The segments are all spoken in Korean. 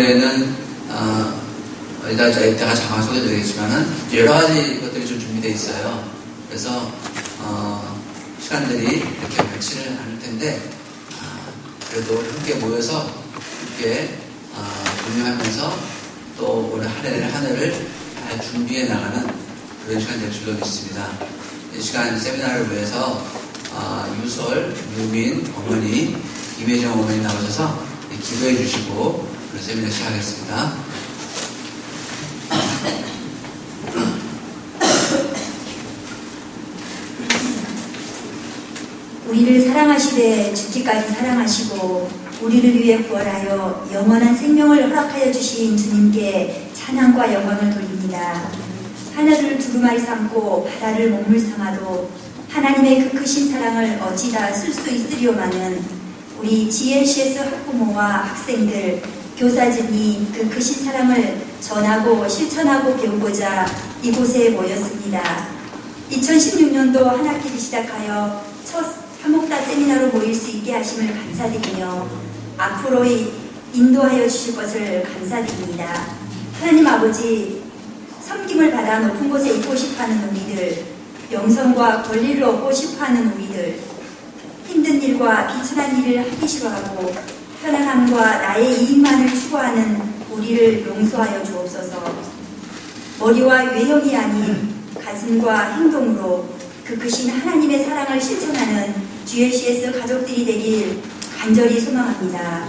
노래는 이따가 잠깐 소개드리겠지만은 여러 가지 것들이 좀 준비되어 있어요. 그래서 시간들이 이렇게 많지는 않을 텐데 그래도 함께 모여서 함께 공유하면서 또 올해 한 해를 잘 준비해 나가는 그런 시간이 될 줄로 믿습니다. 이 시간 세미나를 위해서 유설, 유민 어머니, 김혜정 어머니 나오셔서 기도해 주시고 그런 세미나 시작하겠습니다. 우리를 사랑하시되 죽기까지 사랑하시고 우리를 위해 부활하여 영원한 생명을 허락하여 주신 주님께 찬양과 영광을 돌립니다. 하늘을 두루마리 삼고 바다를 먹물 삼아도 하나님의 그 크신 사랑을 어찌다 쓸 수 있으리오마는 우리 GLCS 학부모와 학생들, 교사진이 그 크신 사랑을 전하고 실천하고 배우고자 이곳에 모였습니다. 2016년도 한 학기를 시작하여 첫 화목다 세미나로 모일 수 있게 하심을 감사드리며 앞으로 인도하여 주실 것을 감사드립니다. 하나님 아버지, 섬김을 받아 높은 곳에 있고 싶어하는 우리들, 영성과 권리를 얻고 싶어하는 우리들, 힘든 일과 비천한 일을 하기 싫어하고 편안함과 나의 이익만을 추구하는 우리를 용서하여 주옵소서. 머리와 외형이 아닌 가슴과 행동으로 그 크신 하나님의 사랑을 실천하는 GLCS 가족들이 되길 간절히 소망합니다.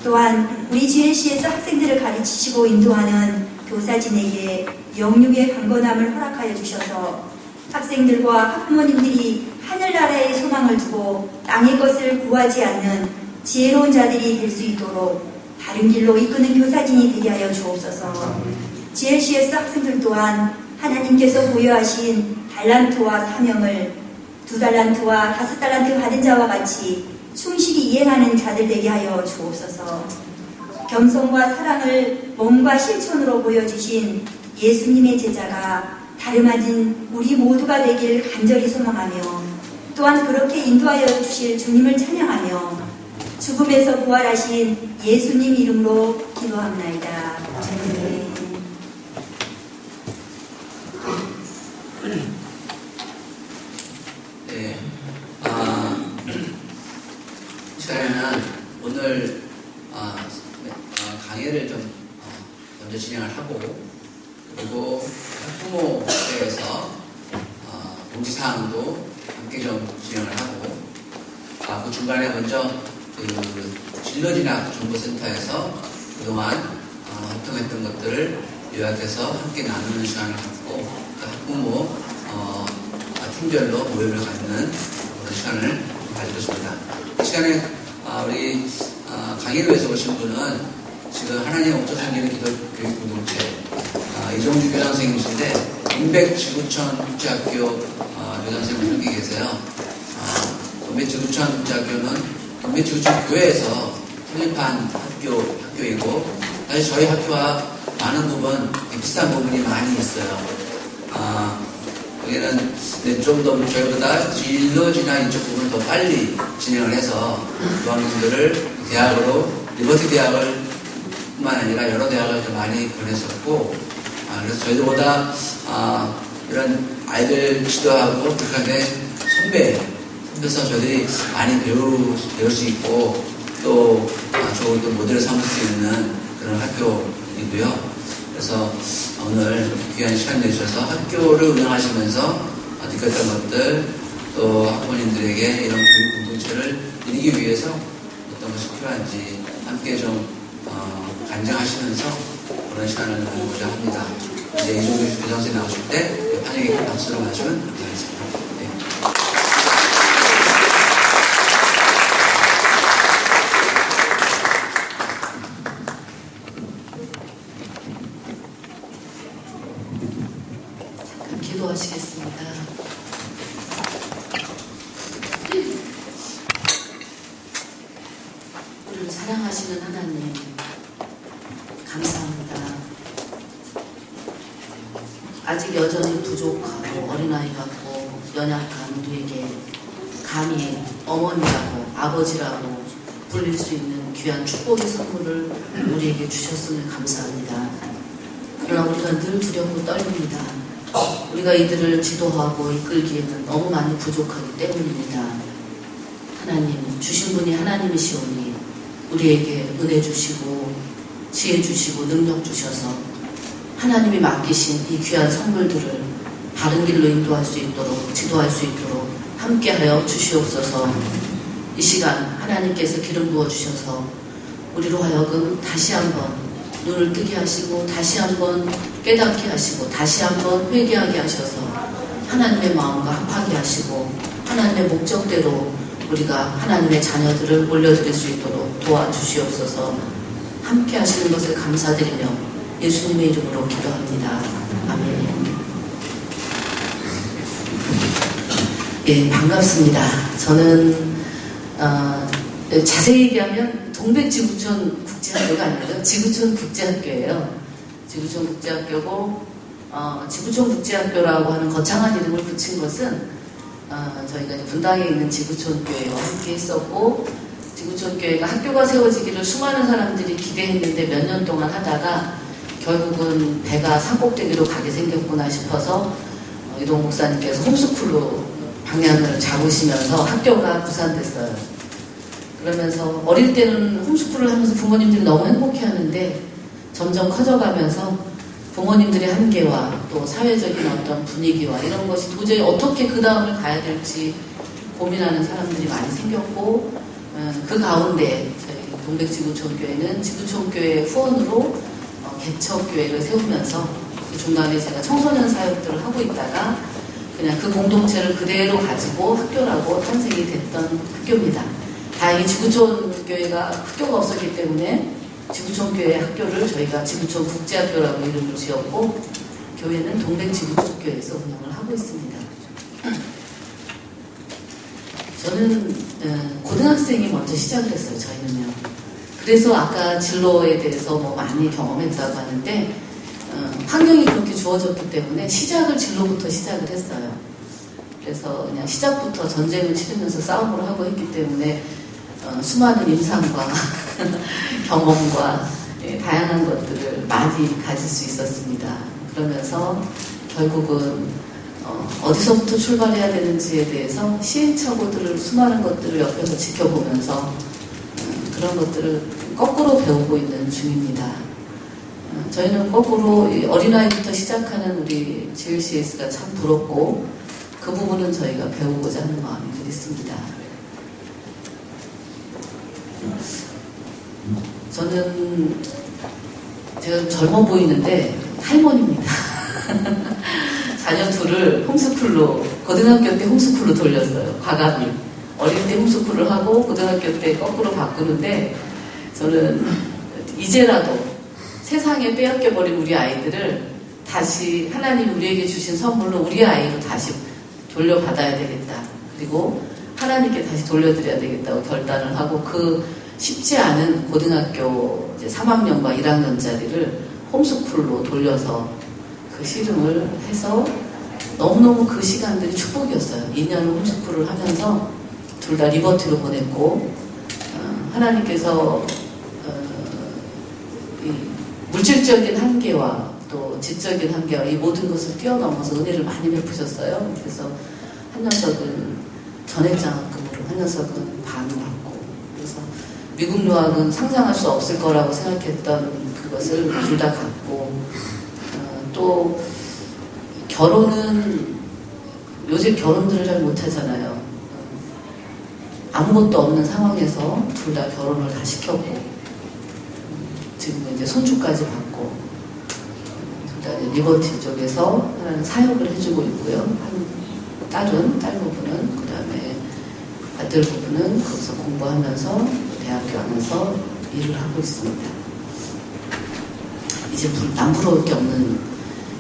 또한 우리 GLCS 학생들을 가르치시고 인도하는 교사진에게 영육의 강건함을 허락하여 주셔서 학생들과 학부모님들이 하늘나라의 소망을 두고 땅의 것을 구하지 않는 지혜로운 자들이 될 수 있도록 바른 길로 이끄는 교사진이 되게 하여 주옵소서. GLCS 학생들 또한 하나님께서 부여하신 달란트와 사명을 2달란트와 5달란트 받은 자와 같이 충실히 이행하는 자들 되게 하여 주옵소서. 겸손과 사랑을 몸과 실천으로 보여주신 예수님의 제자가 다름 아닌 우리 모두가 되길 간절히 소망하며 또한 그렇게 인도하여 주실 주님을 찬양하며 죽음에서 부활하신 예수님 이름으로 기도합나이다. 아멘. 네, 이 시간에는 오늘 강의를 좀 먼저 진행을 하고 그리고 학부모회에서 공지사항도 함께 좀 진행을 하고 그 중간에 먼저 그 진로진학 정보센터에서 그동안 활동했던 것들을 요약해서 함께 나누는 시간을 갖고 그 학부모 팀별로 모임을 갖는 그런 시간을 가지겠습니다. 이 시간에 우리 강의를 위해서 오신 분은 지금 하나님 옥조 섬기는 기도 교육 공동체 이종주 교장 선생님이신데 동백지구촌 국제학교 교장 선생님을 함께 계세요. 동백지구촌 국제학교는 동백지구촌 교회에서 설립한 학교이고 사실 저희 학교와 많은 부분 비슷한 부분이 많이 있어요. 여기는 좀 더 저희보다 진로진학 이쪽 부분을 더 빨리 진행을 해서 교환생들을 대학으로 리버티 대학을 뿐만 아니라 여러 대학을 더 많이 보냈었고 그래서 저희들보다 이런 아이들 지도하고 그렇게 선배에서 저희들이 많이 배울 수 있고 또 좋은 또 모델을 삼을 수 있는 그런 학교이고요. 그래서 오늘 귀한 시간 내주셔서 학교를 운영하시면서 느꼈던 것들 또 학부모님들에게 이런 교육 공동체를 이루기 위해서 어떤 것이 필요한지 함께 좀 간증하시면서 그런 시간을 나누고자 합니다. 이제 이종규 교장선생님 나오실 때 환영의 박수로 맞으면 감사하겠습니다. 네. 기도하시겠습니다. 우리를 사랑하시는 하나님 감사합니다. 아직 여전히 부족하고 어린아이 같고 연약한 우리에게 감히 어머니라고 아버지라고 불릴 수 있는 귀한 축복의 선물을 우리에게 주셨음을 감사합니다. 그러나 우리가 늘 두렵고 떨립니다. 우리가 이들을 지도하고 이끌기에는 너무 많이 부족하기 때문입니다. 하나님, 주신 분이 하나님이시오니 우리에게 은혜 주시고 지혜 주시고 능력 주셔서 하나님이 맡기신 이 귀한 선물들을 바른 길로 인도할 수 있도록, 지도할 수 있도록 함께하여 주시옵소서. 이 시간 하나님께서 기름 부어주셔서 우리로 하여금 다시 한번 눈을 뜨게 하시고 다시 한번 깨닫게 하시고 다시 한번 회개하게 하셔서 하나님의 마음과 합하게 하시고 하나님의 목적대로 우리가 하나님의 자녀들을 올려드릴 수 있도록 도와주시옵소서. 함께 하시는 것을 감사드리며 예수님의 이름으로 기도합니다. 아멘. 예, 반갑습니다. 저는 자세히 얘기하면 동백지구촌 국제학교가 아니고요. 지구촌 국제학교예요. 지구촌 국제학교고 지구촌 국제학교라고 하는 거창한 이름을 붙인 것은 저희가 이제 분당에 있는 지구촌교회와 함께 했었고 지구촌교회가 학교가 세워지기를 수많은 사람들이 기대했는데 몇 년 동안 하다가 결국은 배가 산꼭대기로 가게 생겼구나 싶어서 이동 목사님께서 홈스쿨로 방향을 잡으시면서 학교가 부산됐어요. 그러면서 어릴 때는 홈스쿨을 하면서 부모님들이 너무 행복해하는데 점점 커져가면서 부모님들의 한계와 또 사회적인 어떤 분위기와 이런 것이 도저히 어떻게 그 다음을 가야 될지 고민하는 사람들이 많이 생겼고 그 가운데 저희 동백지구촌교회는 지구촌교회 후원으로 개척교회를 세우면서 그 중간에 제가 청소년 사역들을 하고 있다가 그냥 그 공동체를 그대로 가지고 학교라고 탄생이 됐던 학교입니다. 다행히 지구촌교회가 학교가 없었기 때문에 지구촌교회 학교를 저희가 지구촌 국제학교라고 이름을 지었고 교회는 동백지구촌교회에서 운영을 하고 있습니다. 저는 고등학생이 먼저 시작을 했어요. 저희는요. 그래서 아까 진로에 대해서 뭐 많이 경험했다고 하는데 환경이 그렇게 주어졌기 때문에 시작을 진로부터 시작을 했어요. 그래서 그냥 시작부터 전쟁을 치르면서 싸움을 하고 했기 때문에 수많은 임상과 경험과 다양한 것들을 많이 가질 수 있었습니다. 그러면서 결국은 어디서부터 출발해야 되는지에 대해서 시행착오들을 수많은 것들을 옆에서 지켜보면서 그런 것들을 거꾸로 배우고 있는 중입니다. 저희는 거꾸로 어린아이부터 시작하는 우리 GLCS가 참 부럽고 그 부분은 저희가 배우고자 하는 마음이 늘 있습니다. 저는 제가 좀 젊어 보이는데 할머니입니다. 자녀 둘을 홈스쿨로 고등학교 때 홈스쿨로 돌렸어요. 과감히 어릴 때 홈스쿨을 하고 고등학교 때 거꾸로 바꾸는데 저는 이제라도 세상에 빼앗겨버린 우리 아이들을 다시 하나님 우리에게 주신 선물로 우리 아이로 다시 돌려받아야 되겠다. 그리고 하나님께 다시 돌려드려야 되겠다고 결단을 하고 그 쉽지 않은 고등학교 이제 3학년과 1학년짜리를 홈스쿨로 돌려서 그 씨름을 해서 너무너무 그 시간들이 축복이었어요. 2년을 홈스쿨을 하면서 둘 다 리버티로 보냈고 하나님께서 이 물질적인 한계와 또 지적인 한계와 이 모든 것을 뛰어넘어서 은혜를 많이 베푸셨어요. 그래서 한 녀석은 전액장학금으로 한 녀석은 반을 받고 그래서 미국 유학은 상상할 수 없을 거라고 생각했던 그것을 둘 다 갖고 또 결혼은 요즘 결혼들을 잘 못하잖아요. 아무것도 없는 상황에서 둘 다 결혼을 다 시켰고 지금은 이제 손주까지 받고 둘 다 리버티 쪽에서 하나는 사역을 해주고 있고요. 딸 부부는 그 다음에 아들 부부는 거기서 공부하면서 대학교 가면서 일을 하고 있습니다. 이제 남 부러울 게 없는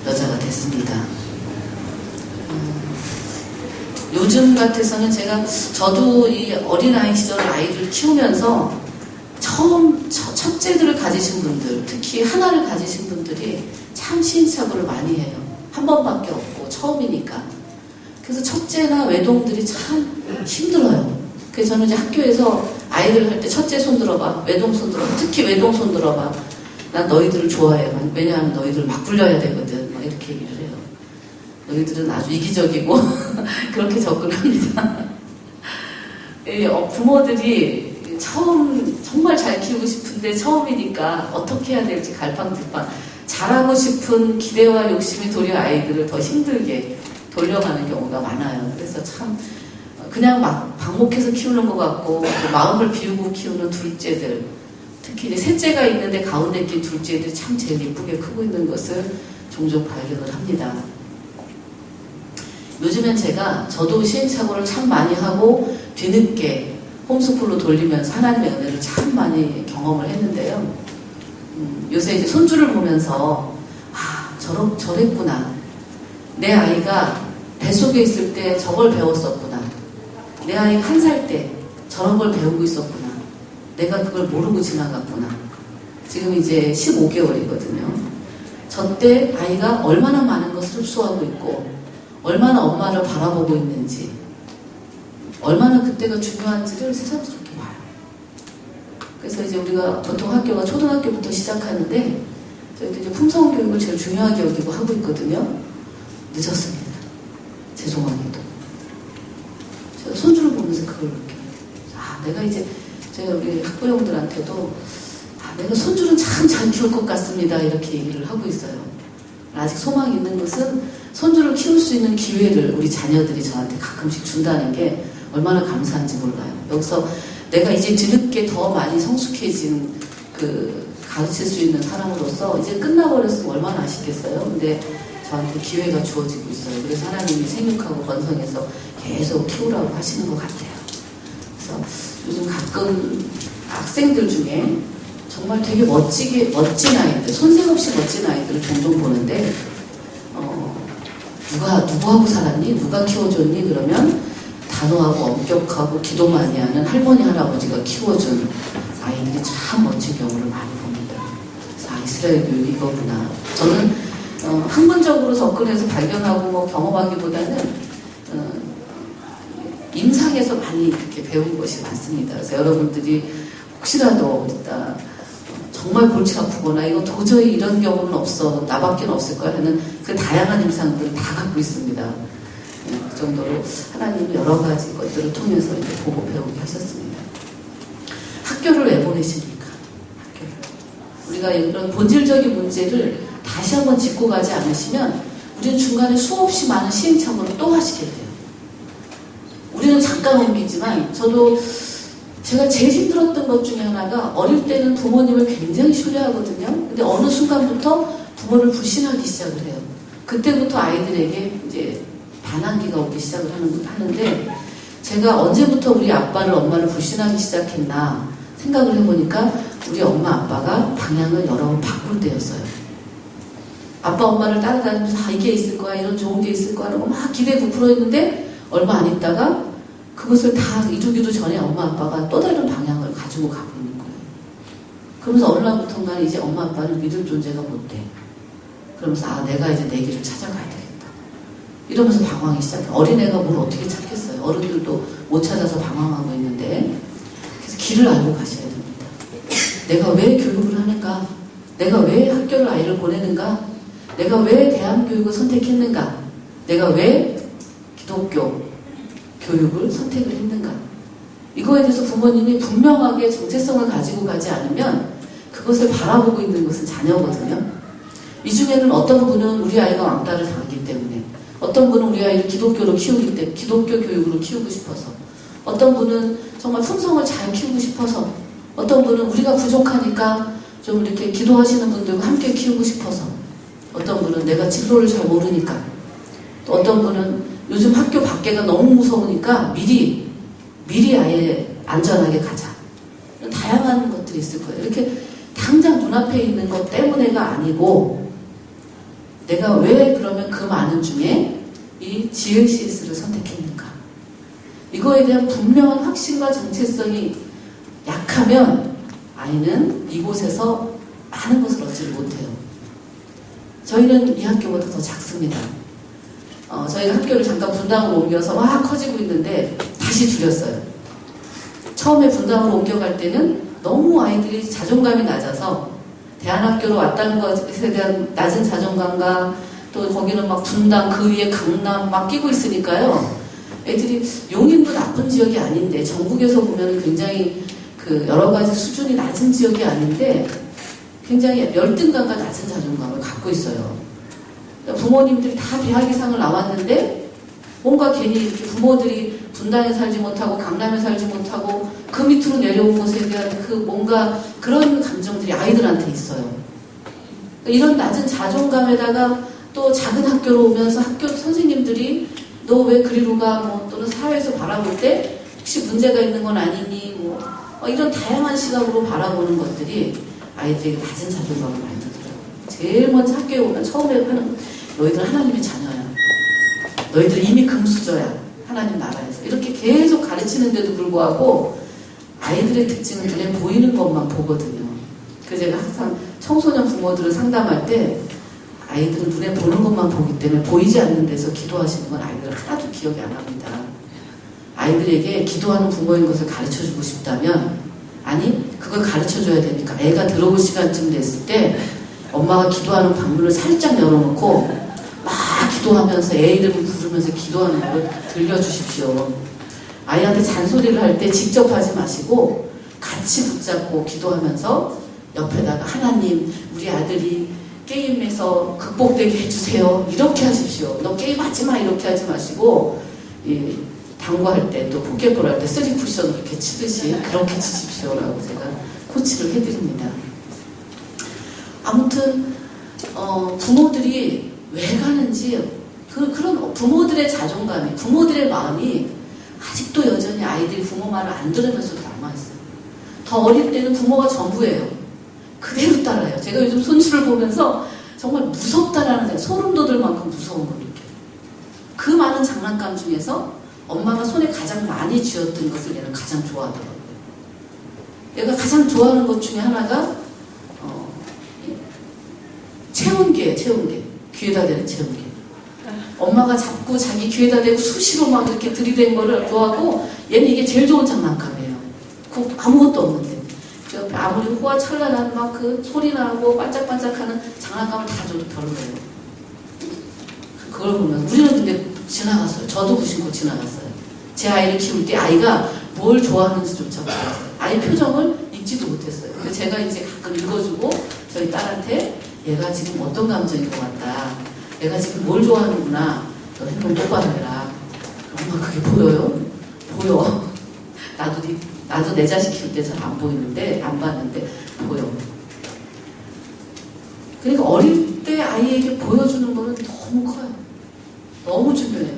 여자가 됐습니다. 요즘 같아서는 저도 이 어린아이 시절 아이를 키우면서 첫째들을 가지신 분들, 특히 하나를 가지신 분들이 참 시행착오를 많이 해요. 한 번밖에 없고 처음이니까. 그래서 첫째나 외동들이 참 힘들어요. 그래서 저는 이제 학교에서 아이들 할 때 첫째 손 들어봐, 외동 손 들어봐, 특히 외동 손 들어봐. 난 너희들을 좋아해. 왜냐하면 너희들 막 굴려야 되거든. 막 이렇게 얘기를 해요. 너희들은 아주 이기적이고 그렇게 접근합니다. 부모들이 정말 잘 키우고 싶은데 처음이니까 어떻게 해야 될지 갈팡질팡. 잘하고 싶은 기대와 욕심이 도리어 아이들을 더 힘들게 돌려가는 경우가 많아요. 그래서 참 그냥 막 방목해서 키우는 것 같고 마음을 비우고 키우는 둘째들, 특히 이제 셋째가 있는데 가운데 낀 둘째들이 참 제일 예쁘게 크고 있는 것을 종종 발견을 합니다. 요즘엔 저도 시행착오를 참 많이 하고 뒤늦게 홈스쿨로 돌리면서 하나님의 은혜를 참 많이 경험을 했는데요. 요새 이제 손주를 보면서 저랬구나. 내 아이가 뱃속에 있을 때 저걸 배웠었구나. 내 아이가 1살 때 저런 걸 배우고 있었구나. 내가 그걸 모르고 지나갔구나. 지금 이제 15개월이거든요. 저 때 아이가 얼마나 많은 것을 흡수하고 있고 얼마나 엄마를 바라보고 있는지, 얼마나 그때가 중요한지를 새삼스럽게 봐요. 그래서 이제 우리가 보통 학교가 초등학교부터 시작하는데 저희도 이제 품성 교육을 제일 중요하게 여기고 하고 있거든요. 늦었습니다. 죄송하게도. 제가 손주를 보면서 그걸 느껴요. 내가 이제 제가 우리 학부형들한테도 내가 손주는 참 잘 키울 것 같습니다. 이렇게 얘기를 하고 있어요. 아직 소망이 있는 것은 손주를 키울 수 있는 기회를 우리 자녀들이 저한테 가끔씩 준다는 게 얼마나 감사한지 몰라요. 여기서 내가 이제 뒤늦게 더 많이 성숙해진 가르칠 수 있는 사람으로서 이제 끝나버렸으면 얼마나 아쉽겠어요. 근데 저한테 기회가 주어지고 있어요. 그래서 하나님이 생육하고 번성해서 계속 키우라고 하시는 것 같아요. 그래서 요즘 가끔 학생들 중에 정말 되게 멋진 아이들, 손색 없이 멋진 아이들을 종종 보는데 누구하고 살았니? 누가 키워줬니? 그러면 단호하고 엄격하고 기도 많이 하는 할머니, 할아버지가 키워준 아이들이 참 멋진 경우를 많이 봅니다. 그래서 이스라엘 교육이 이거구나. 저는 학문적으로 접근해서 발견하고 경험하기보다는 임상에서 많이 이렇게 배운 것이 많습니다. 그래서 여러분들이 혹시라도 이따 정말 골치 아프거나 이거 도저히 이런 경우는 없어, 나밖에 없을 거야 하는 그 다양한 임상들을 다 갖고 있습니다. 그 정도로 하나님이 여러 가지 것들을 통해서 이렇게 보고 배우게 하셨습니다. 학교를 왜 보내십니까? 우리가 이런 본질적인 문제를 다시 한번 짚고 가지 않으시면 우리는 중간에 수없이 많은 시행착오를 또 하시게 돼요. 우리는 잠깐 옮기지만 제가 제일 힘들었던 것 중에 하나가 어릴 때는 부모님을 굉장히 신뢰하거든요. 근데 어느 순간부터 부모를 불신하기 시작을 해요. 그때부터 아이들에게 이제 반항기가 오기 시작을 하는데 제가 언제부터 우리 아빠를 엄마를 불신하기 시작했나 생각을 해보니까 우리 엄마 아빠가 방향을 여러 번 바꿀 때였어요. 아빠 엄마를 따라다니면서 이게 있을 거야, 이런 좋은 게 있을 거야 라고 막 기대에 부풀어 있는데 얼마 안 있다가 그것을 다 이루기도 전에 엄마 아빠가 또 다른 방향을 가지고 가고 있는 거예요. 그러면서 어느 날부터인가 이제 엄마 아빠를 믿을 존재가 못 돼. 그러면서 내가 이제 내 길을 찾아가야 되겠다. 이러면서 방황이 시작해. 어린애가 뭘 어떻게 찾겠어요. 어른들도 못 찾아서 방황하고 있는데 그래서 길을 알고 가셔야 됩니다. 내가 왜 교육을 하는가? 내가 왜 학교를 아이를 보내는가? 내가 왜 대한교육을 선택했는가? 내가 왜 기독교 교육을 선택을 했는가? 이거에 대해서 부모님이 분명하게 정체성을 가지고 가지 않으면 그것을 바라보고 있는 것은 자녀거든요. 이 중에는 어떤 분은 우리 아이가 왕따를 당하기 때문에, 어떤 분은 우리 아이를 기독교로 키우기 때문에, 기독교 교육으로 키우고 싶어서, 어떤 분은 정말 품성을 잘 키우고 싶어서, 어떤 분은 우리가 부족하니까 좀 이렇게 기도하시는 분들과 함께 키우고 싶어서, 어떤 분은 내가 진로를 잘 모르니까, 또 어떤 분은 요즘 학교 밖에가 너무 무서우니까 미리 아예 안전하게 가자. 다양한 것들이 있을 거예요. 이렇게 당장 눈앞에 있는 것 때문에가 아니고 내가 왜 그러면 그 많은 중에 이 GLCS를 선택했는가. 이거에 대한 분명한 확신과 정체성이 약하면 아이는 이곳에서 많은 것을 얻지를 못해요. 저희는 이 학교보다 더 작습니다. 저희가 학교를 잠깐 분당으로 옮겨서 막 커지고 있는데 다시 줄였어요. 처음에 분당으로 옮겨갈 때는 너무 아이들이 자존감이 낮아서 대안학교로 왔다는 것에 대한 낮은 자존감과 또 거기는 막 분당 그 위에 강남 막 끼고 있으니까요. 애들이 용인도 나쁜 지역이 아닌데 전국에서 보면 굉장히 그 여러 가지 수준이 낮은 지역이 아닌데 굉장히 열등감과 낮은 자존감을 갖고 있어요. 그러니까 부모님들이 다 대학 이상을 나왔는데 뭔가 괜히 이렇게 부모들이 분당에 살지 못하고 강남에 살지 못하고 그 밑으로 내려온 것에 대한 그 뭔가 그런 감정들이 아이들한테 있어요. 그러니까 이런 낮은 자존감에다가 또 작은 학교로 오면서 학교 선생님들이 너 왜 그리로 가? 뭐 또는 사회에서 바라볼 때 혹시 문제가 있는 건 아니니? 뭐 이런 다양한 시각으로 바라보는 것들이 아이들에게 낮은 자존감을 만들더라고요. 제일 먼저 학교에 오면 처음에 하는 너희들 하나님의 자녀야. 너희들 이미 금수저야. 하나님 나라에서. 이렇게 계속 가르치는데도 불구하고 아이들의 특징은 눈에 보이는 것만 보거든요. 그래서 제가 항상 청소년 부모들을 상담할 때 아이들은 눈에 보는 것만 보기 때문에 보이지 않는 데서 기도하시는 건 아이들 하나도 기억이 안 합니다. 아이들에게 기도하는 부모인 것을 가르쳐주고 싶다면 아니 그걸 가르쳐줘야 되니까 애가 들어올 시간쯤 됐을 때 엄마가 기도하는 방문을 살짝 열어놓고 막 기도하면서 애 이름을 부르면서 기도하는 걸 들려주십시오. 아이한테 잔소리를 할 때 직접 하지 마시고 같이 붙잡고 기도하면서 옆에다가 하나님 우리 아들이 게임에서 극복되게 해주세요. 이렇게 하십시오. 너 게임 하지 마. 이렇게 하지 마시고 당구할 때 또 포켓볼 할 때 3쿠션 이렇게 치듯이 그렇게 치십시오라고 제가 코치를 해드립니다. 아무튼 부모들이 왜 가는지 그런 부모들의 자존감이 부모들의 마음이 아직도 여전히 아이들이 부모 말을 안 들으면서도 남아있어요. 더 어릴 때는 부모가 전부예요. 그대로 따라요. 제가 요즘 손주를 보면서 정말 무섭다라는 소름 돋을 만큼 무서운 걸 느껴요. 그 많은 장난감 중에서 엄마가 손에 가장 많이 쥐었던 것을 얘는 가장 좋아하더라고요. 얘가 가장 좋아하는 것 중에 하나가 체온계예요. 체온계. 귀에다 대는 체온계. 엄마가 잡고 자기 귀에다 대고 수시로 막 이렇게 들이댄 거를 좋아하고 얘는 이게 제일 좋은 장난감이에요. 그 아무것도 없는데. 아무리 호화찬란한 막 그 소리 나고 반짝반짝하는 장난감을 다 줘도 별로예요. 그걸 보면 우리는 근데 지나갔어요. 저도 무심코 지나갔어요. 제 아이를 키울 때 아이가 뭘 좋아하는지조차 몰랐어요. 아이 표정을 읽지도 못했어요. 근데 제가 이제 가끔 읽어주고 저희 딸한테 얘가 지금 어떤 감정인 것 같다. 얘가 지금 뭘 좋아하는구나. 너 행동 똑바로 해라. 엄마 그게 보여요? 보여. 나도 내 자식 키울 때 잘 안 보이는데, 안 봤는데, 보여. 그러니까 어릴 때 아이에게 보여주는 거는 너무 커요. 너무 중요해요.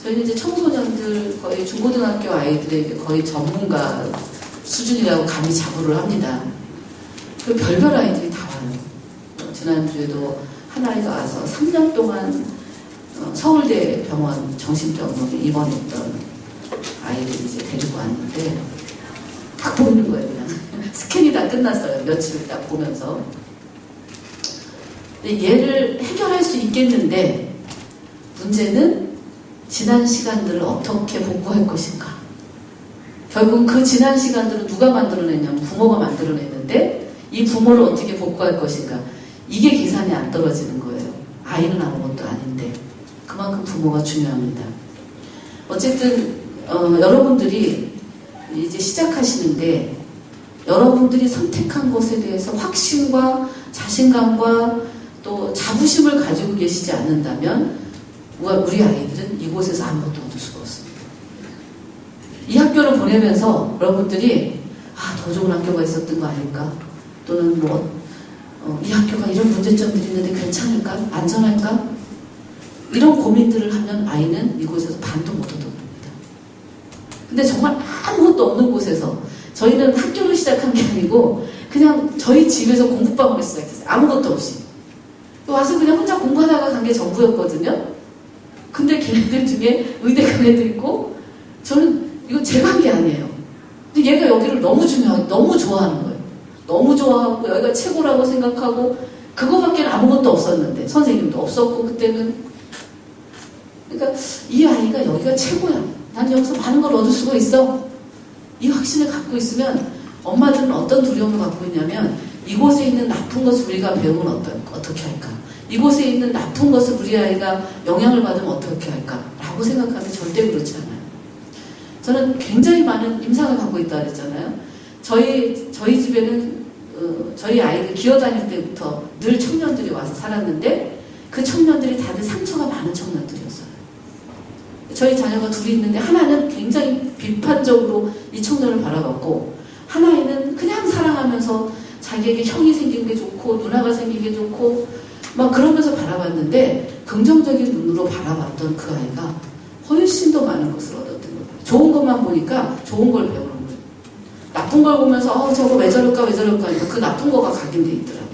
저희는 이제 청소년들, 거의 중고등학교 아이들에게 거의 전문가 수준이라고 감히 자부를 합니다. 그 별별 아이들이 다 와요. 지난주에도 한 아이가 와서 3년 동안 서울대 병원 정신병원에 입원했던 아이를 이제 데리고 왔는데, 딱 보이는 거예요, 그냥. 스캔이 다 끝났어요. 며칠을 딱 보면서. 근데 얘를 해결할 수 있겠는데, 문제는 지난 시간들을 어떻게 복구할 것인가. 결국 그 지난 시간들을 누가 만들어냈냐면 부모가 만들어냈는데, 이 부모를 어떻게 복구할 것인가. 이게 계산이 안 떨어지는 거예요. 아이는 아무것도 아닌데. 그만큼 부모가 중요합니다. 어쨌든, 여러분들이 이제 시작하시는데 여러분들이 선택한 것에 대해서 확신과 자신감과 또 자부심을 가지고 계시지 않는다면 우리 아이들은 이곳에서 아무것도 얻을 수가 없습니다. 이 학교를 보내면서 여러분들이 더 좋은 학교가 있었던 거 아닐까? 또는 이 학교가 이런 문제점들이 있는데 괜찮을까? 안전할까? 이런 고민들을 하면 아이는 이곳에서 반도 못 얻어요. 근데 정말 아무것도 없는 곳에서 저희는 학교를 시작한 게 아니고 그냥 저희 집에서 공부방으로 시작했어요. 아무것도 없이. 와서 그냥 혼자 공부하다가 간 게 전부였거든요. 근데 걔네들 중에 의대 간 애도 있고 저는 이거 제가 한 게 아니에요. 근데 얘가 여기를 너무 좋아하는 거예요. 너무 좋아하고 여기가 최고라고 생각하고 그거밖에는 아무것도 없었는데 선생님도 없었고 그때는 그러니까 이 아이가 여기가 최고야. 난 여기서 많은 걸 얻을 수가 있어. 이 확신을 갖고 있으면 엄마들은 어떤 두려움을 갖고 있냐면 이곳에 있는 나쁜 것을 우리가 배우면 어떻게 할까? 이곳에 있는 나쁜 것을 우리 아이가 영향을 받으면 어떻게 할까? 라고 생각하면 절대 그렇지 않아요. 저는 굉장히 많은 임상을 갖고 있다고 그랬잖아요. 저희 집에는 저희 아이들 기어다닐 때부터 늘 청년들이 와서 살았는데 그 청년들이 다들 상처가 많은 청년들이었어요. 저희 자녀가 둘이 있는데 하나는 굉장히 비판적으로 이 청년을 바라봤고 하나는 그냥 사랑하면서 자기에게 형이 생긴 게 좋고 누나가 생긴 게 좋고 막 그러면서 바라봤는데 긍정적인 눈으로 바라봤던 그 아이가 훨씬 더 많은 것을 얻었던 거예요. 좋은 것만 보니까 좋은 걸 배우는 거예요. 나쁜 걸 보면서 저거 왜 저럴까 하니까 그 나쁜 거가 각인돼 있더라고요.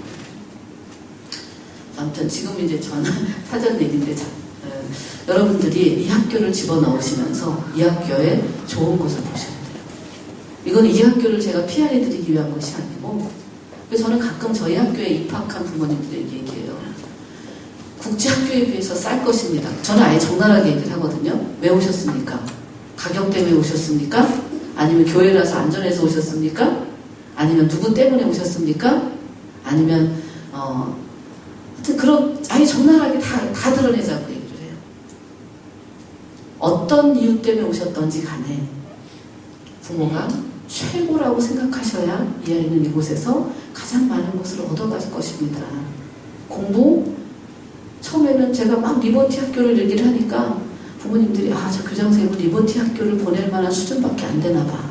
아무튼 지금 이제 저는 사전 얘기인데 여러분들이 이 학교를 집어넣으시면서 이 학교에 좋은 것을 보셔야 돼요. 이건 이 학교를 제가 PR해드리기 위한 것이 아니고 그래서 저는 가끔 저희 학교에 입학한 부모님들에게 얘기해요. 국제학교에 비해서 쌀 것입니다. 저는 아예 적나라하게 얘기를 하거든요. 왜 오셨습니까? 가격 때문에 오셨습니까? 아니면 교회라서 안전해서 오셨습니까? 아니면 누구 때문에 오셨습니까? 아니면 하여튼 그런 아예 적나라하게 다 드러내자고 얘기를 해요. 어떤 이유 때문에 오셨던지 간에 부모가 최고라고 생각하셔야 이 아이는 이곳에서 가장 많은 것을 얻어갈 것입니다. 공부? 처음에는 제가 막 리버티 학교를 얘기를 하니까 부모님들이 저 교장선생님은 리버티 학교를 보낼 만한 수준밖에 안 되나 봐.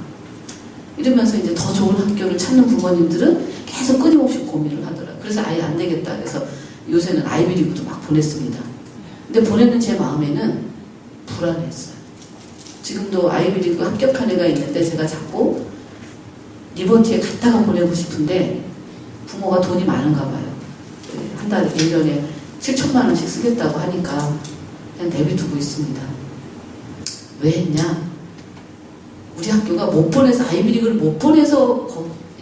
이러면서 이제 더 좋은 학교를 찾는 부모님들은 계속 끊임없이 고민을 하더라고요. 그래서 아예 안 되겠다. 그래서 요새는 아이비리그도 막 보냈습니다. 근데 보내는 제 마음에는 불안했어요. 지금도 아이비리그 합격한 애가 있는데 제가 자꾸 리버티에 갔다가 보내고 싶은데 부모가 돈이 많은가 봐요. 한 달에 1년에 7천만 원씩 쓰겠다고 하니까 그냥 내비두고 있습니다. 왜 했냐? 우리 학교가 못 보내서 아이비리그를 못 보내서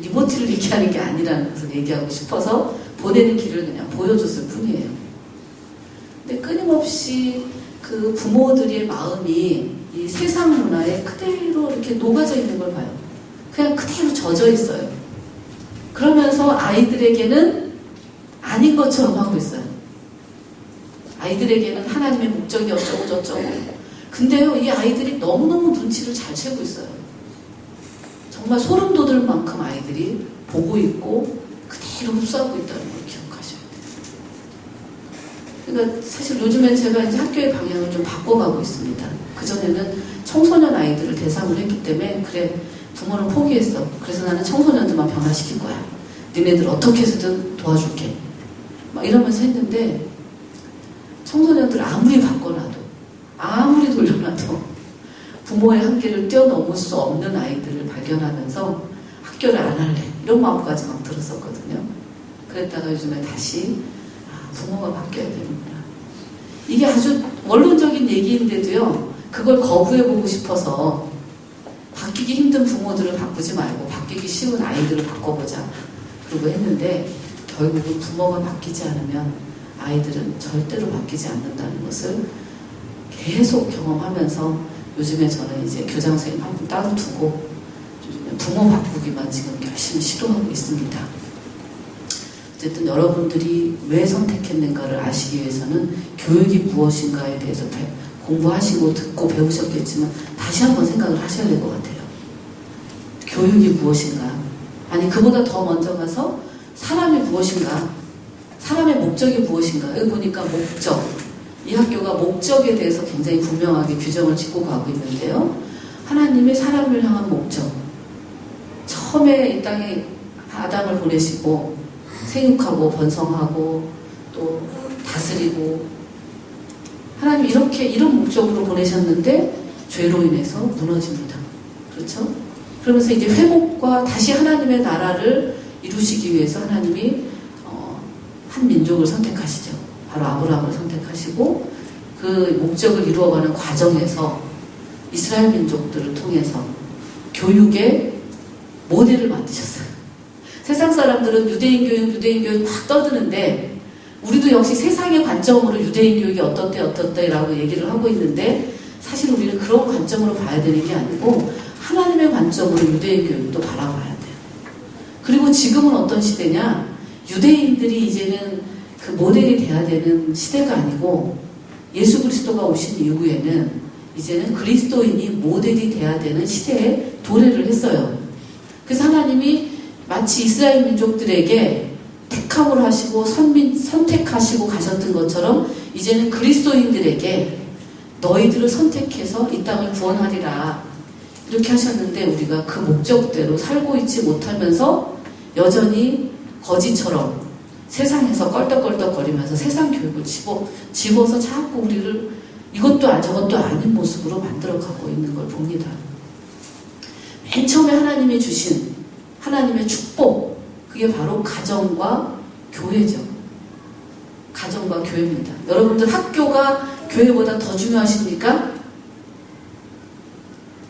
리버티를 얘기하는 게 아니라는 것을 얘기하고 싶어서 보내는 길을 그냥 보여줬을 뿐이에요. 근데 끊임없이 그 부모들의 마음이 이 세상 문화에 그대로 이렇게 녹아져 있는 걸 봐요. 그냥 그대로 젖어 있어요. 그러면서 아이들에게는 아닌 것처럼 하고 있어요. 아이들에게는 하나님의 목적이 어쩌고 저쩌고. 근데요, 이 아이들이 너무너무 눈치를 잘 채고 있어요. 정말 소름 돋을 만큼 아이들이 보고 있고 그대로 흡수하고 있다는 걸 기억하셔야 돼요. 그러니까 사실 요즘엔 제가 이제 학교의 방향을 좀 바꿔가고 있습니다. 그전에는 청소년 아이들을 대상으로 했기 때문에 그래, 부모는 포기했어. 그래서 나는 청소년들만 변화시킬 거야. 니네들 어떻게 해서든 도와줄게. 막 이러면서 했는데 청소년들 아무리 바꿔놔도 아무리 돌려놔도 부모의 한계를 뛰어넘을 수 없는 아이들을 발견하면서 학교를 안 할래 이런 마음까지 막 들었었거든요. 그랬다가 요즘에 다시 부모가 바뀌어야 되는구나. 이게 아주 원론적인 얘기인데도요, 그걸 거부해보고 싶어서 바뀌기 힘든 부모들을 바꾸지 말고 바뀌기 쉬운 아이들을 바꿔보자 그러고 했는데 결국은 부모가 바뀌지 않으면 아이들은 절대로 바뀌지 않는다는 것을 계속 경험하면서 요즘에 저는 이제 교장 선생님 한 분 따로 두고 부모 바꾸기만 지금 열심히 시도하고 있습니다. 어쨌든 여러분들이 왜 선택했는가를 아시기 위해서는 교육이 무엇인가에 대해서 공부하시고 듣고 배우셨겠지만 다시 한번 생각을 하셔야 될 것 같아요. 교육이 무엇인가? 아니 그보다 더 먼저 가서 사람이 무엇인가? 사람의 목적이 무엇인가? 여기 보니까 목적. 이 학교가 목적에 대해서 굉장히 분명하게 규정을 짓고 가고 있는데요. 하나님의 사람을 향한 목적. 처음에 이 땅에 아담을 보내시고 생육하고 번성하고 또 다스리고 하나님 이런 목적으로 보내셨는데 죄로 인해서 무너집니다. 그렇죠? 그러면서 이제 회복과 다시 하나님의 나라를 이루시기 위해서 하나님이 한 민족을 선택하시죠. 바로 아브라함을 선택하시고 그 목적을 이루어가는 과정에서 이스라엘 민족들을 통해서 교육의 모델을 만드셨어요. 세상 사람들은 유대인 교육 막 떠드는데 우리도 역시 세상의 관점으로 유대인 교육이 어떻대라고 얘기를 하고 있는데 사실 우리는 그런 관점으로 봐야 되는 게 아니고 하나님의 관점으로 유대인 교육도 바라봐야 돼요. 그리고 지금은 어떤 시대냐? 유대인들이 이제는 그 모델이 돼야 되는 시대가 아니고 예수 그리스도가 오신 이후에는 이제는 그리스도인이 모델이 돼야 되는 시대에 도래를 했어요. 그래서 하나님이 마치 이스라엘 민족들에게 택함을 하시고 선택하시고 가셨던 것처럼 이제는 그리스도인들에게 너희들을 선택해서 이 땅을 구원하리라 이렇게 하셨는데 우리가 그 목적대로 살고 있지 못하면서 여전히 거지처럼 세상에서 껄떡껄떡거리면서 세상 교육을 집어서 자꾸 우리를 이것도 저것도 아닌 모습으로 만들어가고 있는 걸 봅니다. 맨 처음에 하나님이 주신 하나님의 축복, 그게 바로 가정과 교회죠. 가정과 교회입니다. 여러분들 학교가 교회보다 더 중요하십니까?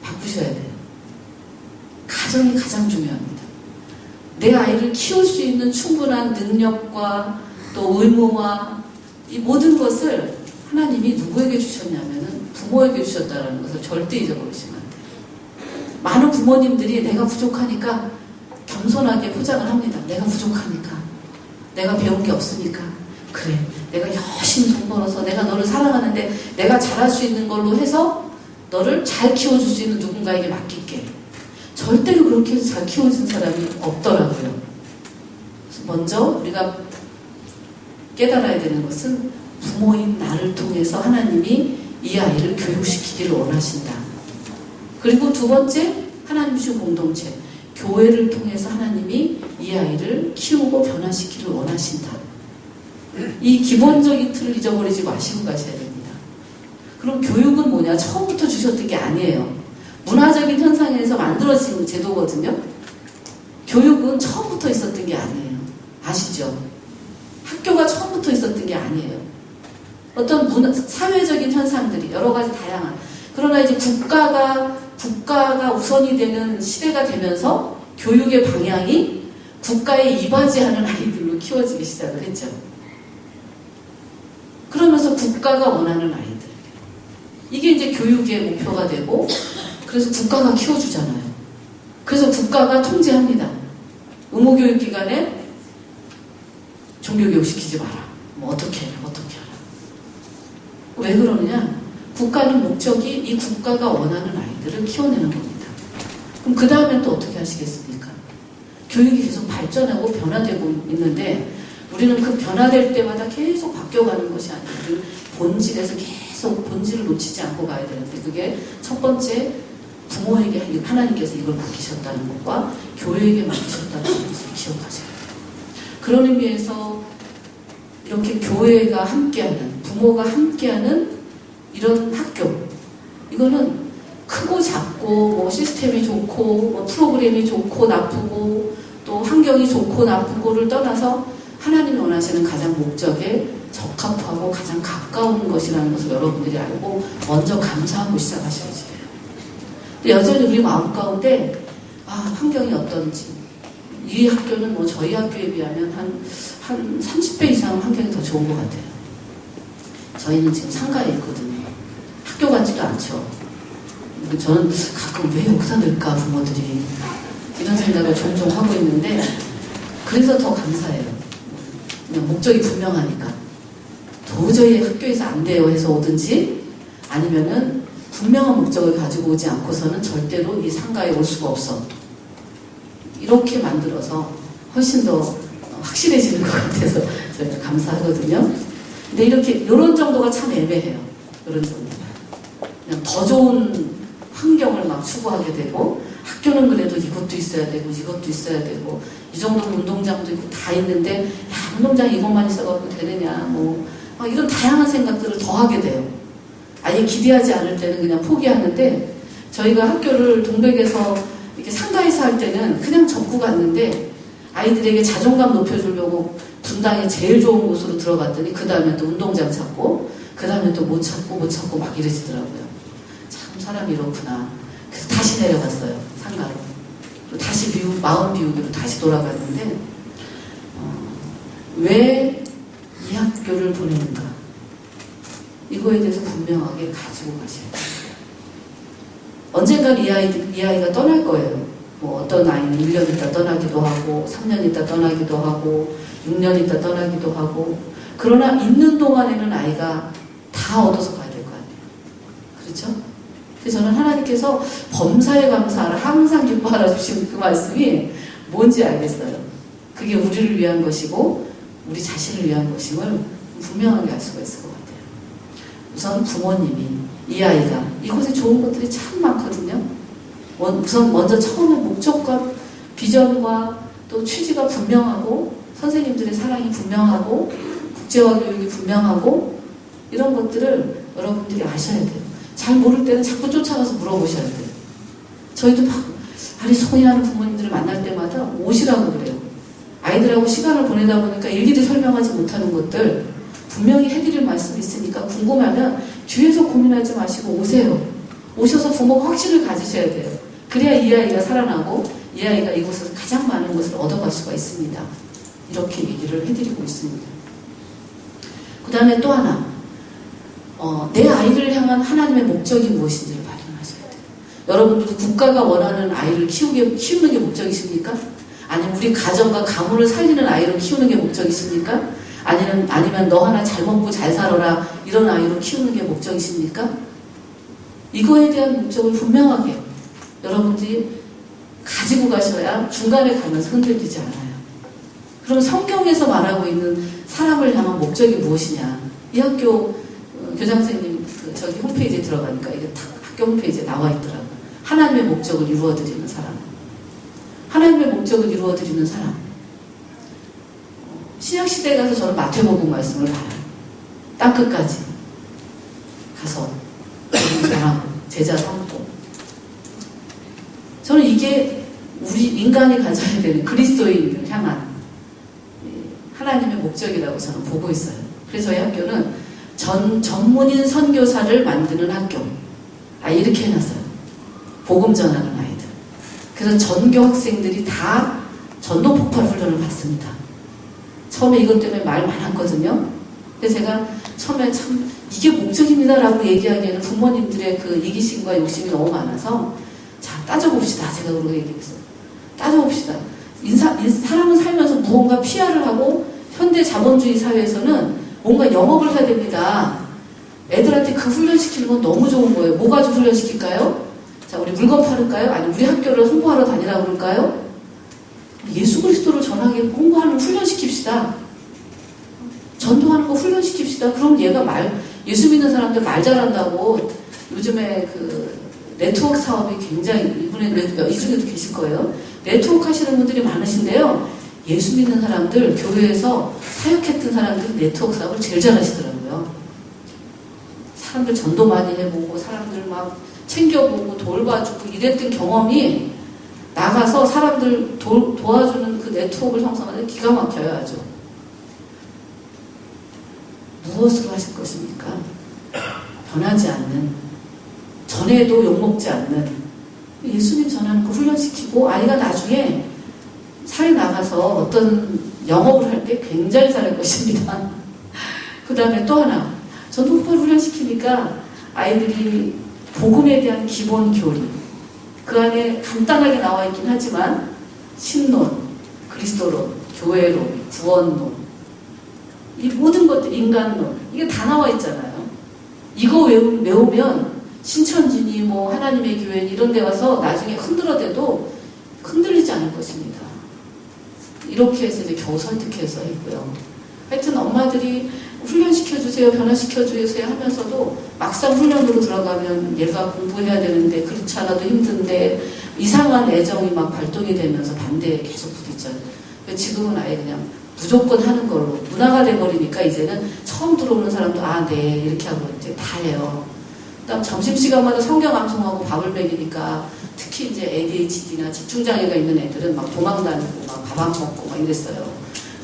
바꾸셔야 돼요. 가정이 가장 중요합니다. 내 아이를 키울 수 있는 충분한 능력과 또 의무와 이 모든 것을 하나님이 누구에게 주셨냐면은 부모에게 주셨다는 것을 절대 잊어버리시면 안 돼요. 많은 부모님들이 내가 부족하니까 겸손하게 포장을 합니다. 내가 부족하니까. 내가 배운 게 없으니까. 그래. 내가 열심히 돈 벌어서 내가 너를 사랑하는데 내가 잘할 수 있는 걸로 해서 너를 잘 키워줄 수 있는 누군가에게 맡길게. 절대로 그렇게 해서 잘 키워준 사람이 없더라고요. 그래서 먼저 우리가 깨달아야 되는 것은 부모인 나를 통해서 하나님이 이 아이를 교육시키기를 원하신다. 그리고 두 번째, 하나님 주신 공동체, 교회를 통해서 하나님이 이 아이를 키우고 변화시키기를 원하신다. 이 기본적인 틀을 잊어버리지 마시고 가셔야 됩니다. 그럼 교육은 뭐냐? 처음부터 주셨던 게 아니에요. 문화적인 현상에서 만들어진 제도거든요. 교육은 처음부터 있었던 게 아니에요. 아시죠? 학교가 처음부터 있었던 게 아니에요. 어떤 사회적인 현상들이 여러 가지 다양한. 그러나 이제 국가가 우선이 되는 시대가 되면서 교육의 방향이 국가에 이바지하는 아이들로 키워지기 시작을 했죠. 그러면서 국가가 원하는 아이들. 이게 이제 교육의 목표가 되고, 그래서 국가가 키워주잖아요. 그래서 국가가 통제합니다. 의무교육기관에 종교교육 시키지 마라. 뭐 어떻게 해라. 왜 그러느냐? 국가는 목적이 이 국가가 원하는 아이들을 키워내는 겁니다. 그럼 그 다음엔 또 어떻게 하시겠습니까? 교육이 계속 발전하고 변화되고 있는데 우리는 그 변화될 때마다 계속 바뀌어가는 것이 아니라 우리는 본질에서 계속 본질을 놓치지 않고 가야 되는데 그게 첫 번째 부모에게 하나님께서 이걸 맡기셨다는 것과 교회에게 맡기셨다는 것을 기억하세요. 그런 의미에서 이렇게 교회가 함께하는, 부모가 함께하는 이런 학교, 이거는 크고 작고 뭐 시스템이 좋고 뭐 프로그램이 좋고 나쁘고 또 환경이 좋고 나쁘고를 떠나서 하나님이 원하시는 가장 목적에 적합하고 가장 가까운 것이라는 것을 여러분들이 알고 먼저 감사하고 시작하셔야지 돼요. 근데 여전히 우리 마음 가운데 환경이 어떤지, 이 학교는 뭐 저희 학교에 비하면 한 30배 이상 환경이 더 좋은 것 같아요. 저희는 지금 상가에 있거든요. 학교 같지도 않죠. 저는 가끔 왜 여기다 넣을까 부모들이 이런 생각을 종종 하고 있는데 그래서 더 감사해요. 그냥 목적이 분명하니까 도저히 학교에서 안 돼요 해서 오든지 아니면은 분명한 목적을 가지고 오지 않고서는 절대로 이 상가에 올 수가 없어. 이렇게 만들어서 훨씬 더 확실해지는 것 같아서 저희가 감사하거든요. 근데 이런 정도가 참 애매해요. 이런 정도가. 그냥 더 좋은 환경을 막 추구하게 되고 학교는 그래도 이것도 있어야 되고 이것도 있어야 되고 이 정도는 운동장도 있고 다 있는데 야 운동장 이것만 있어가지고 되느냐 뭐 이런 다양한 생각들을 더 하게 돼요. 아예 기대하지 않을 때는 그냥 포기하는데 저희가 학교를 동백에서 이렇게 상가에서 할 때는 그냥 접고 갔는데 아이들에게 자존감 높여주려고 분당에 제일 좋은 곳으로 들어갔더니 그 다음에 또 운동장 찾고 그 다음에 또 못 찾고 막 이러시더라고요. 참 사람이 이렇구나. 그래서 다시 내려갔어요. 상가로. 다시 마음 비우기로 다시 돌아갔는데 왜 이 학교를 보내는가 이거에 대해서 분명하게 가지고 가셔야 돼요. 언젠간 이 아이가 떠날 거예요. 뭐 어떤 아이는 1년 있다 떠나기도 하고 3년 있다 떠나기도 하고 6년 있다 떠나기도 하고 그러나 있는 동안에는 아이가 다 얻어서 가야 될 거 아니에요. 그렇죠? 그래서 저는 하나님께서 범사에 감사하라 항상 기뻐하라 주신 그 말씀이 뭔지 알겠어요. 그게 우리를 위한 것이고 우리 자신을 위한 것임을 분명하게 알 수가 있을 것 같아요. 우선 부모님이 이 아이가 이곳에 좋은 것들이 참 많거든요. 우선 먼저 처음에 목적과 비전과 또 취지가 분명하고 선생님들의 사랑이 분명하고 국제화 교육이 분명하고 이런 것들을 여러분들이 아셔야 돼요. 잘 모를 때는 자꾸 쫓아가서 물어보셔야 돼요. 저희도 막 아니 손이하는 부모님들을 만날 때마다 오시라고 그래요. 아이들하고 시간을 보내다 보니까 일일이 설명하지 못하는 것들 분명히 해드릴 말씀이 있으니까 궁금하면 뒤에서 고민하지 마시고 오세요. 오셔서 부모가 확신을 가지셔야 돼요. 그래야 이 아이가 살아나고 이 아이가 이곳에서 가장 많은 것을 얻어갈 수가 있습니다. 이렇게 얘기를 해드리고 있습니다. 그 다음에 또 하나 내 아이를 향한 하나님의 목적이 무엇인지를 발견하셔야 돼요. 여러분들도 국가가 원하는 아이를 키우는 게 목적이십니까? 아니면 우리 가정과 가문을 살리는 아이로 키우는 게 목적이십니까? 아니면 너 하나 잘 먹고 잘 살아라 이런 아이로 키우는 게 목적이십니까? 이거에 대한 목적을 분명하게 여러분들이 가지고 가셔야 중간에 가면서 흔들리지 않아요. 그럼 성경에서 말하고 있는 사람을 향한 목적이 무엇이냐? 이 학교 교장선생님 저기 홈페이지에 들어가니까 이게 딱 학교 홈페이지에 나와 있더라고요. 하나님의 목적을 이루어드리는 사람. 하나님의 목적을 이루어드리는 사람. 신약시대에 가서 저는 마태복음 말씀을 봐요. 땅끝까지 가서 전하고 제자 삼고. 저는 이게 우리 인간이 가져야 되는 그리스도인을 향한 하나님의 목적이라고 저는 보고 있어요. 그래서 저희 학교는 전문인 선교사를 만드는 학교. 이렇게 해놨어요. 복음 전하는 아이들. 그래서 전교 학생들이 다 전도 폭발 훈련을 받습니다. 처음에 이것 때문에 말 많았거든요. 그래서 제가 처음에 참 이게 목적입니다라고 얘기하기에는 부모님들의 그 이기심과 욕심이 너무 많아서 자 따져봅시다. 제가 그러고 얘기했어요. 따져봅시다. 사람은 살면서 무언가 PR을 하고 현대 자본주의 사회에서는 뭔가 영업을 해야 됩니다. 애들한테 그 훈련시키는 건 너무 좋은 거예요. 뭐 가지고 훈련시킬까요? 자, 우리 물건 팔을까요? 아니면 우리 학교를 홍보하러 다니라고 그럴까요? 예수 그리스도를 전하게 홍보하는 훈련시킵시다. 전도하는 거 훈련시킵시다. 그럼 얘가 예수 믿는 사람들 말 잘한다고 요즘에 그 네트워크 사업이 굉장히 이 중에도 계실 거예요. 네트워크 하시는 분들이 많으신데요. 예수 믿는 사람들, 교회에서 사역했던 사람들이 네트워크 사업을 제일 잘하시더라고요. 사람들 전도 많이 해보고 사람들 막 챙겨보고 돌봐주고 이랬던 경험이 나가서 사람들 도와주는 그 네트워크를 형성하는 데 기가 막혀요. 아주. 무엇으로 하실 것입니까? 변하지 않는, 전에도 욕먹지 않는 예수님 전하는 거 훈련시키고 아이가 나중에 사회 나가서 어떤 영업을 할 때 굉장히 잘할 것입니다. 그 다음에 또 하나, 전도폭발 훈련시키니까 아이들이 복음에 대한 기본 교리, 그 안에 간단하게 나와 있긴 하지만 신론, 그리스도론, 교회론, 구원론, 이 모든 것들, 인간론, 이게 다 나와 있잖아요. 이거 외우면 신천지니 뭐 하나님의 교회 이런 데 와서 나중에 흔들어대도 흔들리지 않을 것입니다. 이렇게 해서 이제 겨우 설득해서 했고요. 하여튼 엄마들이 훈련시켜주세요, 변화시켜주세요 하면서도 막상 훈련으로 들어가면 얘가 공부해야 되는데 그렇지 않아도 힘든데 이상한 애정이 막 발동이 되면서 반대에 계속 부딪혀요. 지금은 아예 그냥 무조건 하는 걸로 문화가 돼버리니까 이제는 처음 들어오는 사람도 네 이렇게 하고 이제 다 해요. 그다음 점심시간마다 성경 암송하고 밥을 먹이니까 특히 이제 ADHD나 집중장애가 있는 애들은 막 도망다니고 막 밥 안 먹고 막 이랬어요.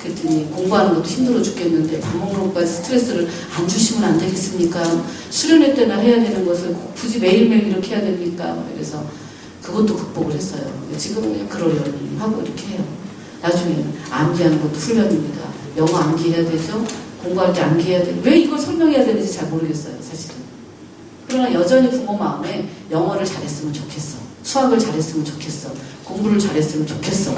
그랬더니 공부하는 것도 힘들어 죽겠는데 밥 먹는 것까지 스트레스를 안 주시면 안 되겠습니까? 수련회 때나 해야 되는 것을 굳이 매일매일 이렇게 해야 됩니까? 그래서 그것도 극복을 했어요. 지금은 그냥 그러려니 하고 이렇게 해요. 나중에는 암기하는 것도 훈련입니다. 영어 암기해야 되죠? 공부할 때 암기해야 되죠? 왜 이걸 설명해야 되는지 잘 모르겠어요, 사실은. 그러나 여전히 부모 마음에 영어를 잘했으면 좋겠어. 수학을 잘했으면 좋겠어. 공부를 잘했으면 좋겠어.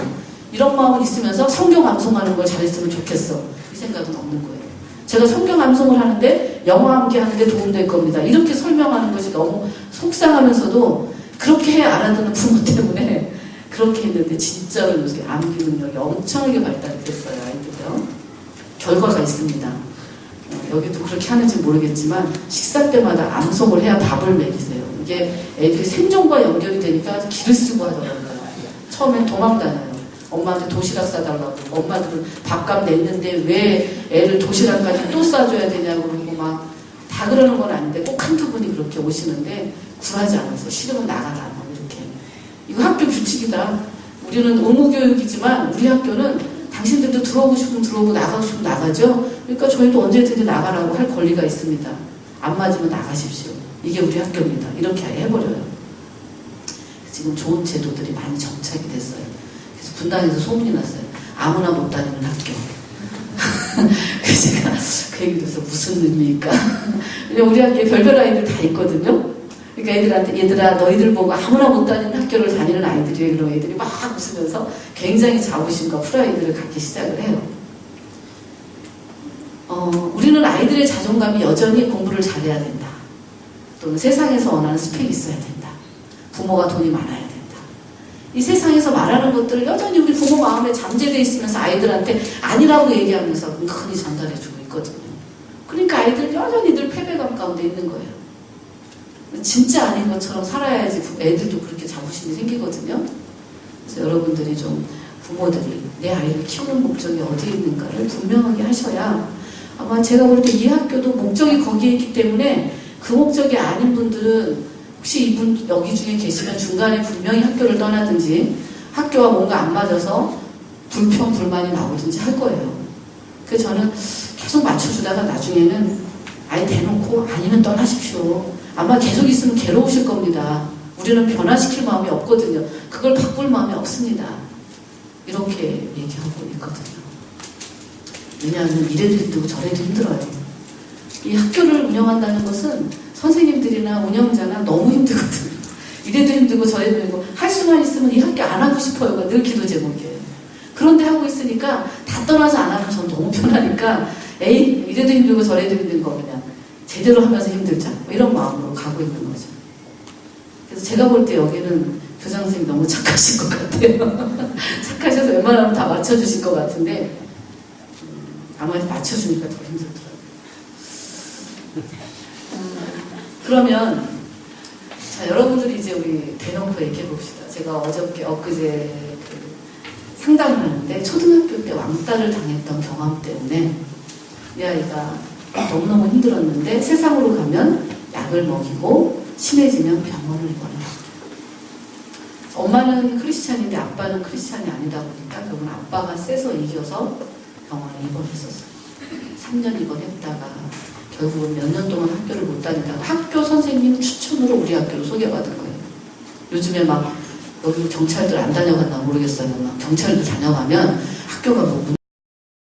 이런 마음은 있으면서 성경 암송하는 걸 잘했으면 좋겠어. 이 생각은 없는 거예요. 제가 성경 암송을 하는데 영어 암기 하는데 도움될 겁니다. 이렇게 설명하는 것이 너무 속상하면서도 그렇게 해 알아듣는 부모 때문에 그렇게 했는데 진짜로 요새 암기 능력이 엄청나게 발달이 됐어요. 아이들이요. 결과가 있습니다. 여기도 그렇게 하는지 모르겠지만 식사 때마다 암송을 해야 밥을 먹이세요. 이게 애들이 생존과 연결이 되니까 기를 쓰고 하더라고요. 처음엔 도망다녀요. 엄마한테 도시락 싸달라고. 엄마들은 밥값 냈는데 왜 애를 도시락까지 또 싸줘야 되냐고 그러고 막 다 그러는 건 아닌데 꼭 한두 분이 그렇게 오시는데 굴하지 않아서 싫으면 나가라 막 이렇게. 이거 학교 규칙이다. 우리는 의무교육이지만 우리 학교는 당신들도 들어오고 싶으면 들어오고 나가고 싶으면 나가죠. 그러니까 저희도 언제든지 나가라고 할 권리가 있습니다. 안 맞으면 나가십시오. 이게 우리 학교입니다. 이렇게 해버려요. 지금 좋은 제도들이 많이 정착이 됐어요. 그래서 분당에서 소문이 났어요. 아무나 못 다니는 학교. 그래서 제가 그 얘기를 해서 무슨 의미일까? 우리 학교에 별별 아이들 다 있거든요. 그러니까 애들한테 얘들아 너희들 보고 아무나 못 다니는 학교를 다니는 아이들이에요. 그런 애들이 막 웃으면서 굉장히 자부심과 프라이드를 갖기 시작을 해요. 우리는 아이들의 자존감이 여전히 공부를 잘해야 된다. 또는 세상에서 원하는 스펙이 있어야 된다. 부모가 돈이 많아야 된다. 이 세상에서 말하는 것들을 여전히 우리 부모 마음에 잠재되어 있으면서 아이들한테 아니라고 얘기하면서 은근히 전달해주고 있거든요. 그러니까 아이들은 여전히 늘 패배감 가운데 있는 거예요. 진짜 아닌 것처럼 살아야지 애들도 그렇게 자부심이 생기거든요. 그래서 여러분들이 좀 부모들이 내 아이를 키우는 목적이 어디에 있는가를 분명하게 하셔야 아마 제가 볼 때 이 학교도 목적이 거기에 있기 때문에 그 목적이 아닌 분들은 혹시 이분 여기 중에 계시면 중간에 분명히 학교를 떠나든지 학교와 뭔가 안 맞아서 불평, 불만이 나오든지 할 거예요. 그래서 저는 계속 맞춰주다가 나중에는 아예 대놓고 아니면 떠나십시오. 아마 계속 있으면 괴로우실 겁니다. 우리는 변화시킬 마음이 없거든요. 그걸 바꿀 마음이 없습니다. 이렇게 얘기하고 있거든요. 왜냐하면 이래도 힘들고 저래도 힘들어요. 이 학교를 운영한다는 것은 선생님들이나 운영자나 너무 힘들거든요. 이래도 힘들고 저래도 힘들고 할 수만 있으면 이 학교 안 하고 싶어요가 늘 기도 제목이에요. 그런데 하고 있으니까 다 떠나서 안 하면 전 너무 편하니까 에이 이래도 힘들고 저래도 힘든 거 그냥 제대로 하면서 힘들자 뭐 이런 마음으로 가고 있는 거죠. 그래서 제가 볼 때 여기는 교장 선생님 너무 착하신 것 같아요. 착하셔서 웬만하면 다 맞춰주실 것 같은데 아마 맞춰주니까 더 힘들더라고요. 그러면 자 여러분들이 이제 우리 대놓고 얘기해 봅시다. 제가 엊그제 상담을 하는데 초등학교 때 왕따를 당했던 경험 때문에 이 아이가 너무너무 힘들었는데 세상으로 가면 약을 먹이고 심해지면 병원을 입원해요. 엄마는 크리스찬인데 아빠는 크리스찬이 아니다 보니까 결국은 아빠가 세서 이겨서 병원에 입원했었어요. 3년 입원했다가 결국은 몇 년 동안 학교를 못 다니다가 학교 선생님 추천으로 우리 학교로 소개받은 거예요. 요즘에 막 여기 경찰들 안 다녀갔나 모르겠어요. 막 경찰들 다녀가면 학교가 뭐